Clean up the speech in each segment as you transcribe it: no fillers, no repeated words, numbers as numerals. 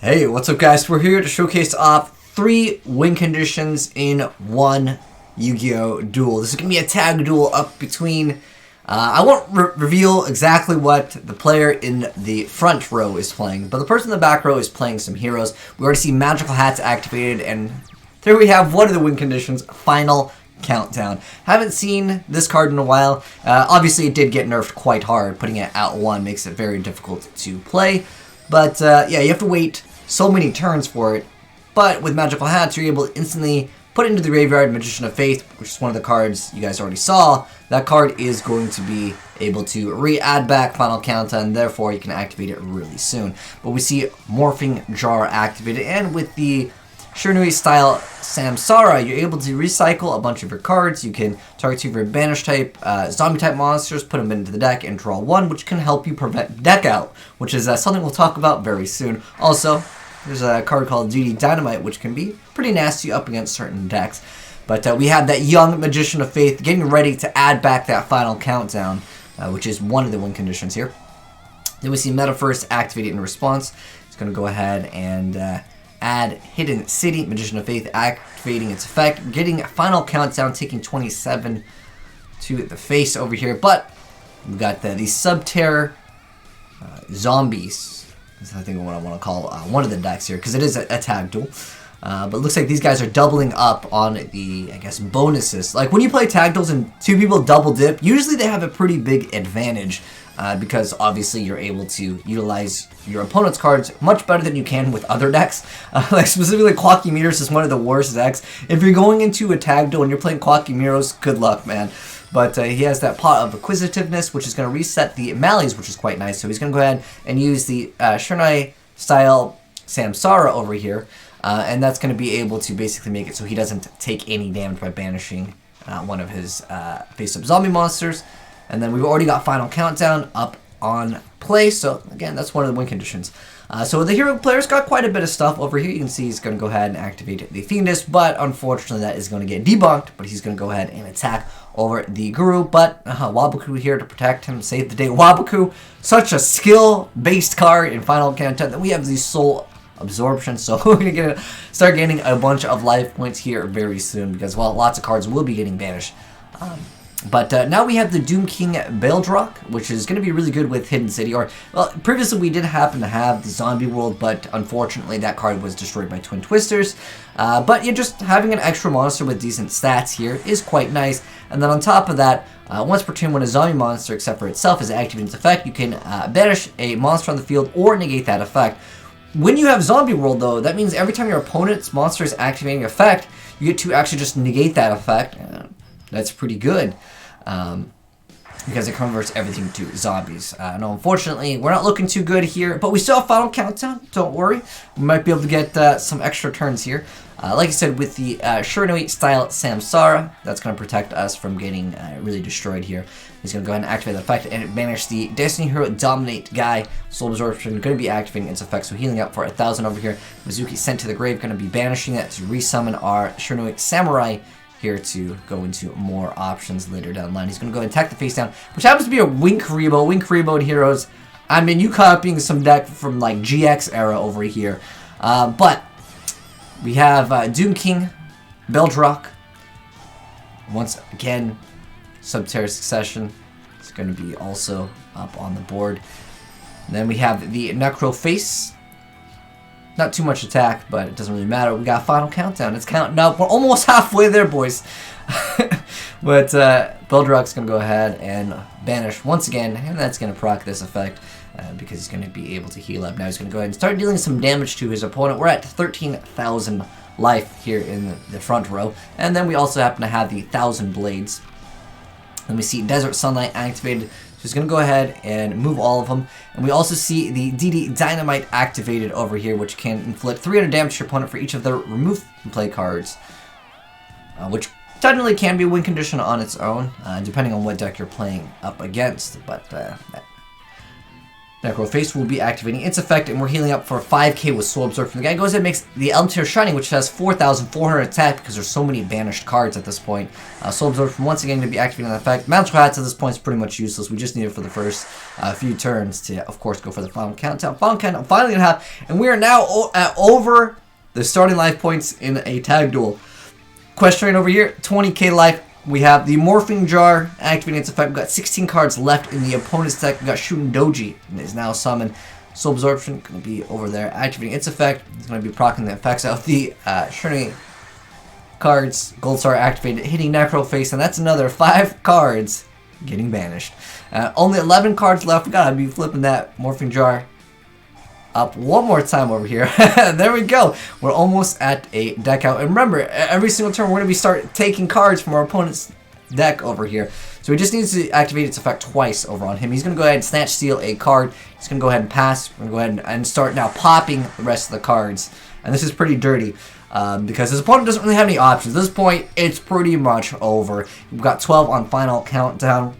Hey, what's up guys? We're here to showcase off 3 win conditions in one Yu-Gi-Oh! Duel. This is going to be a tag duel up between... I won't reveal exactly what the player in the front row is playing, but the person in the back row is playing some heroes. We already see magical hats activated, and here we have one of the win conditions, Final Countdown. Haven't seen this card in a while. Obviously it did get nerfed quite hard. Putting it at 1 makes it very difficult to play. But yeah, you have to wait so many turns for it. But with magical hats, you're able to instantly put it into the graveyard. Magician of Faith, which is one of the cards you guys already saw. That card is going to be able to re-add back Final Countdown, therefore you can activate it really soon. But we see Morphing Jar activated, and with the Shiranui style Samsara, you're able to recycle a bunch of your cards. You can target 2 of your banish type, zombie type monsters, put them into the deck, and draw 1, which can help you prevent deck out, which is something we'll talk about very soon. Also, there's a card called Duty Dynamite, which can be pretty nasty up against certain decks. But we have that young Magician of Faith getting ready to add back that Final Countdown, which is one of the win conditions here. Then we see Metaverse activated in response. It's going to go ahead and add Hidden City, Magician of Faith activating its effect, getting Final Countdown, taking 27 to the face over here. But we've got these Subterror Zombies. That's I think what I want to call one of the decks here, because it is a tag duel. But it looks like these guys are doubling up on the, I guess, bonuses. Like when you play tag duels and 2 people double dip, usually they have a pretty big advantage. Because obviously you're able to utilize your opponent's cards much better than you can with other decks. Like specifically Quacky Meteors is one of the worst decks. If you're going into a tag duel and you're playing Quacky Meteors, good luck, man. But he has that pot of Acquisitiveness, which is going to reset the Malleys, which is quite nice. So he's going to go ahead and use the Shiranui style Samsara over here. And that's going to be able to basically make it so he doesn't take any damage by banishing one of his face-up zombie monsters. And then we've already got Final Countdown up on play, so again, that's one of the win conditions. So the hero player's got quite a bit of stuff over here. You can see he's going to go ahead and activate the Fiendess, but unfortunately that is going to get debunked, but he's going to go ahead and attack over the Guru. But Waboku here to protect him, save the day. Waboku, such a skill-based card in Final Countdown that we have the Soul Absorption, so we're going to start gaining a bunch of life points here very soon, because, well, lots of cards will be getting banished. But now we have the Doom King Beldrock, which is going to be really good with Hidden City. Or, well, previously we did happen to have the Zombie World, but unfortunately that card was destroyed by Twin Twisters. But yeah, just having an extra monster with decent stats here is quite nice. And then on top of that, once per turn when a zombie monster, except for itself, is activating its effect, you can banish a monster on the field or negate that effect. When you have Zombie World, though, that means every time your opponent's monster is activating effect, you get to actually just negate that effect. That's pretty good, because it converts everything to zombies. No, unfortunately, we're not looking too good here, but we still have Final Countdown, don't worry. We might be able to get some extra turns here. Like I said, with the Shiranui style Samsara, that's going to protect us from getting really destroyed here. He's going to go ahead and activate the effect and banish the Destiny Hero Dominate guy. Soul Absorption going to be activating its effect, so healing up for 1,000 over here. Mizuki sent to the grave, going to be banishing that to resummon our Shiranui Samurai here to go into more options later down the line. He's going to go and attack the face down, which happens to be a Wink Rebo. Wink Reboed heroes. I mean, you copying some deck from like GX era over here. But we have Doom King Beldrock. Once again, Subterror Succession is going to be also up on the board. And then we have the Necro Face. Not too much attack, but it doesn't really matter. We got Final Countdown. It's counting up. We're almost halfway there, boys. But Beldrock's going to go ahead and banish once again, and that's going to proc this effect because he's going to be able to heal up. Now he's going to go ahead and start dealing some damage to his opponent. We're at 13,000 life here in the front row. And then we also happen to have the 1,000 Blades. Then we see Desert Sunlight activated. So he's going to go ahead and move all of them. And we also see the DD Dynamite activated over here, which can inflict 300 damage to your opponent for each of their removed from play cards. Which technically can be a win condition on its own, depending on what deck you're playing up against. But Necroface will be activating its effect, and we're healing up for 5k with Soul Absorption. The guy goes ahead and makes the Elm Tier Shining, which has 4,400 attack because there's so many banished cards at this point. Soul Absorption once again going to be activating that effect. Magical Hats at this point is pretty much useless. We just need it for the first few turns to, of course, go for the final countdown. Final countdown finally going to have, and we are now at over the starting life points in a tag duel. Question right over here, 20k life. We have the Morphing Jar activating its effect. We've got 16 cards left in the opponent's deck. We've got Shooting Doji, and is now summoned. Soul Absorption going to be over there activating its effect. It's going to be proccing the effects of the Shiny cards. Gold Star activated, hitting Necroface, and that's another 5 cards getting banished. Only 11 cards left. We got to be flipping that Morphing Jar up one more time over here. There we go. We're almost at a deck out. And remember, every single turn we're going to be start taking cards from our opponent's deck over here. So he just needs to activate its effect twice over on him. He's going to go ahead and snatch steal a card. He's going to go ahead and pass. We're going to go ahead and start now popping the rest of the cards. And this is pretty dirty because his opponent doesn't really have any options. At this point, it's pretty much over. We've got 12 on final countdown.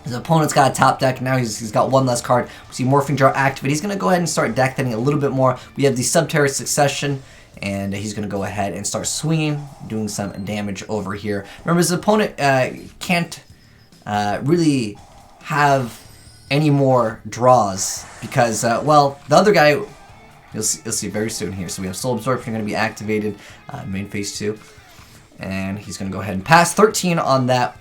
His opponent's got a top deck. Now he's got one less card. We see Morphing Jar activate. He's going to go ahead and start deck thinning a little bit more. We have the Subterror Succession, and he's going to go ahead and start swinging, doing some damage over here. Remember, his opponent can't really have any more draws because, well, the other guy, you'll see very soon here. So we have Soul Absorption going to be activated, main phase 2. And he's going to go ahead and pass 13 on that.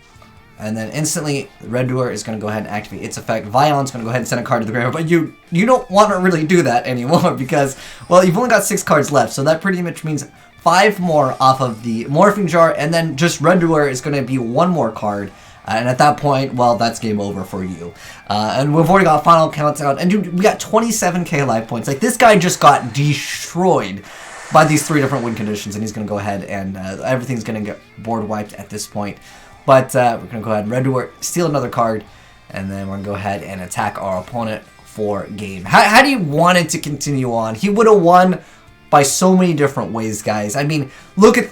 And then instantly, Red Duel is going to go ahead and activate its effect. Vion's going to go ahead and send a card to the graveyard. But you don't want to really do that anymore because, well, you've only got 6 cards left. So that pretty much means 5 more off of the Morphing Jar. And then just Red Duel is going to be 1 more card. And at that point, well, that's game over for you. And we've already got final countdown. And dude, we got 27k life points. Like, this guy just got destroyed by these 3 different win conditions. And he's going to go ahead and everything's going to get board wiped at this point. But we're going to go ahead and Red Duel, steal another card, and then we're going to go ahead and attack our opponent for game. How do you want it to continue on? He would have won by so many different ways, guys. I mean, look at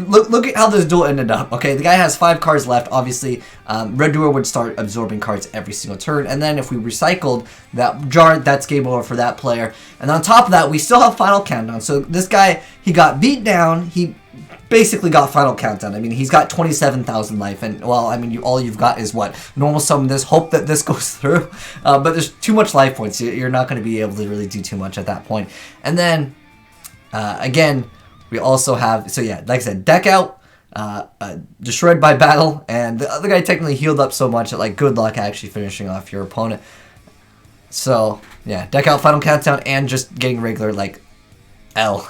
how this duel ended up. Okay, the guy has 5 cards left. Obviously, Red Duel would start absorbing cards every single turn, and then if we recycled that jar, that's game over for that player. And on top of that, we still have final countdown. So this guy, he got beat down. He basically got final countdown. I mean, he's got 27,000 life, and well, I mean, all you've got is what? Normal summon this, hope that this goes through. But there's too much life points. You're not going to be able to really do too much at that point. And then again, we also have, so yeah, like I said, deck out, destroyed by battle, and the other guy technically healed up so much that, like, good luck actually finishing off your opponent. So yeah, deck out, final countdown, and just getting regular, like, L.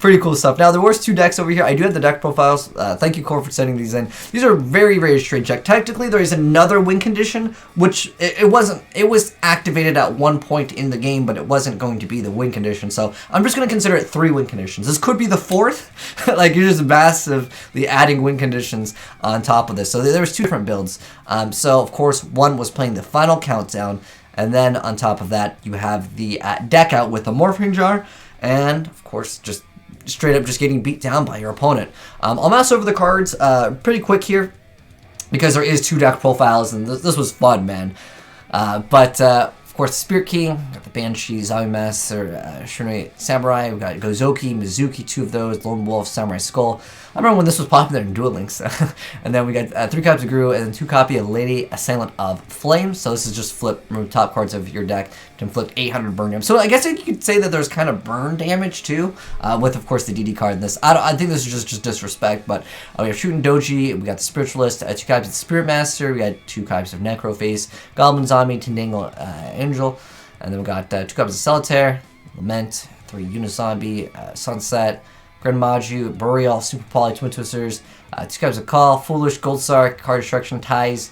Pretty cool stuff. Now, there was 2 decks over here. I do have the deck profiles. Thank you, Core, for sending these in. These are very, very strange deck. Technically, there is another win condition, which it wasn't. It was activated at one point in the game, but it wasn't going to be the win condition. So I'm just going to consider it 3 win conditions. This could be the 4th. Like, you're just massively adding win conditions on top of this. So there was 2 different builds. So, of course, one was playing the final countdown, and then on top of that, you have the deck out with the Morphing Jar. And, of course, just straight up just getting beat down by your opponent. I'll mouse over the cards pretty quick here because there is 2 deck profiles, and this was fun, man. But of course, the Spirit King, got the Banshee, Zombie Master, Shunai Samurai, we got Gozoki, Mizuki, 2 of those, Lone Wolf, Samurai Skull. I remember when this was popular in Duel Links. And then we got 3 copies of Guru and then 2 copies of Lady Assailant of Flame. So this is just flip, remove top cards of your deck to inflict 800 burn damage. So I guess you could say that there's kind of burn damage too, with of course the DD card in this. I think this is just disrespect, but we have Shooting Doji, we got the Spiritualist, 2 copies of the Spirit Master, we got 2 copies of Necroface, Goblin Zombie, Tindangle Angel, and then we got 2 copies of Solitaire, Lament, 3 Unizombie, Sunset, Grand Maju, Boreal, Super Poly, Twin Twisters, 2 copies of Call, Foolish, Gold Star, Card Destruction, Ties,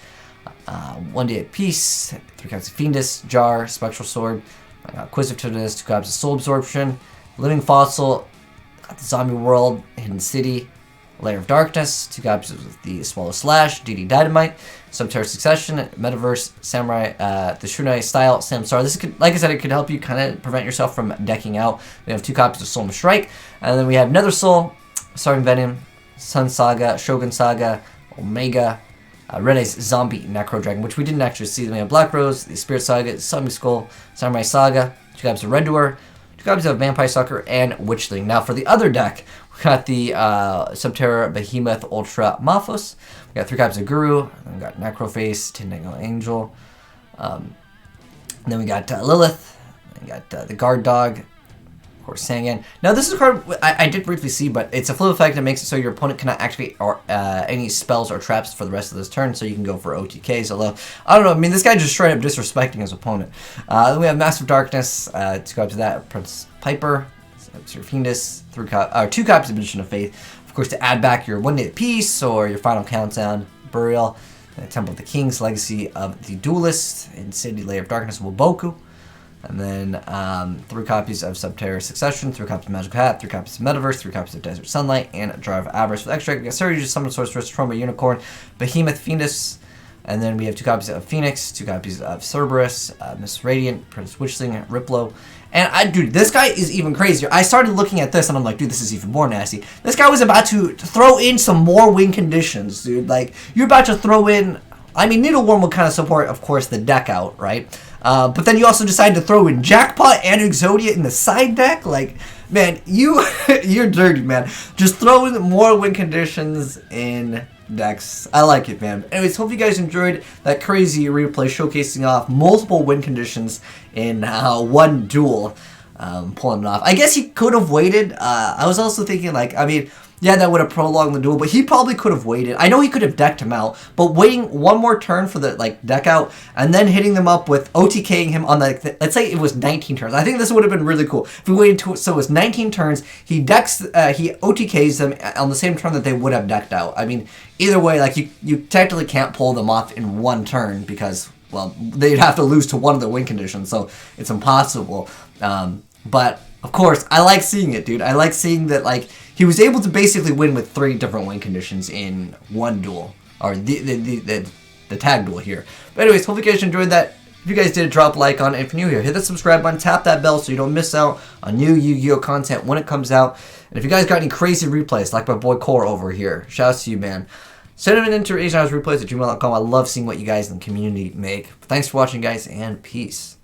1 Day at Peace, 3 copies of Fiendus, Jar, Spectral Sword, Acquisitiveness, 2 copies of Soul Absorption, Living Fossil, got the Zombie World, Hidden City, Layer of Darkness, 2 copies of the Swallow Slash, DD Dynamite, Subterror Succession, Metaverse, Samurai, the Shunai Style, Samsara. This could, like I said, it could help you kind of prevent yourself from decking out. We have 2 copies of Soul Strike, and then we have Nether Soul, Starving Venom, Sun Saga, Shogun Saga, Omega, Red Eyes Zombie Necro Dragon, which we didn't actually see. Then we have Black Rose, the Spirit Saga, Zombie Skull, Samurai Saga, 2 copies of Red Door, 2 copies of Vampire Sucker, and Witchling. Now for the other deck, we got the Subterra Behemoth Ultra Maphos. We got 3 copies of Guru, and we got Necroface, Tindango Angel. And then we got Lilith, and we got the Guard Dog, of course, Sangan. Now this is a card I did briefly see, but it's a flip effect that makes it so your opponent cannot activate any spells or traps for the rest of this turn, so you can go for OTKs, although, I don't know, I mean, this guy just straight up disrespecting his opponent. Then we have Massive Darkness, 2 copies of that, Prince Piper, Seraphindus, 2 copies of Magician of Faith, of course, to add back your 1 Day of Peace, or your Final Countdown, Burial, Temple of the Kings, Legacy of the Duelist, Insidious Layer of Darkness, Woboku. And then 3 copies of Subterra Succession, 3 copies of Magical Hat, 3 copies of Metaverse, 3 copies of Desert Sunlight, and Drive of Avarice. With extra, we got Surge, Summon Sorceress, Trauma Unicorn, Behemoth Fiendus, and then we have 2 copies of Phoenix, 2 copies of Cerberus, Miss Radiant, Prince Witchling, Riplo. And dude, this guy is even crazier. I started looking at this and I'm like, dude, this is even more nasty. This guy was about to throw in some more win conditions, dude. Like, you're about to throw in, I mean, Needleworm will kind of support, of course, the deck out, right? But then you also decided to throw in Jackpot and Exodia in the side deck. Like, man, you're dirty, man. Just throw in more win conditions in decks. I like it, man. Anyways, hope you guys enjoyed that crazy replay showcasing off multiple win conditions in one duel. Pulling it off. I guess he could have waited. I was also thinking, like, I mean, yeah, that would have prolonged the duel, but he probably could have waited. I know he could have decked him out, but waiting one more turn for the, like, deck out, and then hitting them up with OTKing him on, like, let's say it was 19 turns. I think this would have been really cool. If we waited to, so it was 19 turns, he OTKs them on the same turn that they would have decked out. I mean, either way, like, you technically can't pull them off in one turn because, well, they'd have to lose to one of the win conditions, so it's impossible. But, of course, I like seeing it, dude. I like seeing that, like, he was able to basically win with 3 different win conditions in one duel, or the tag duel here. But anyways, hope you guys enjoyed that. If you guys did, drop a like on it. If you're new here, hit the subscribe button, tap that bell so you don't miss out on new Yu-Gi-Oh content when it comes out. And if you guys got any crazy replays, like my boy Core over here, shout out to you, man. Send them into AzneyesReplays@gmail.com. I love seeing what you guys in the community make. Thanks for watching, guys, and peace.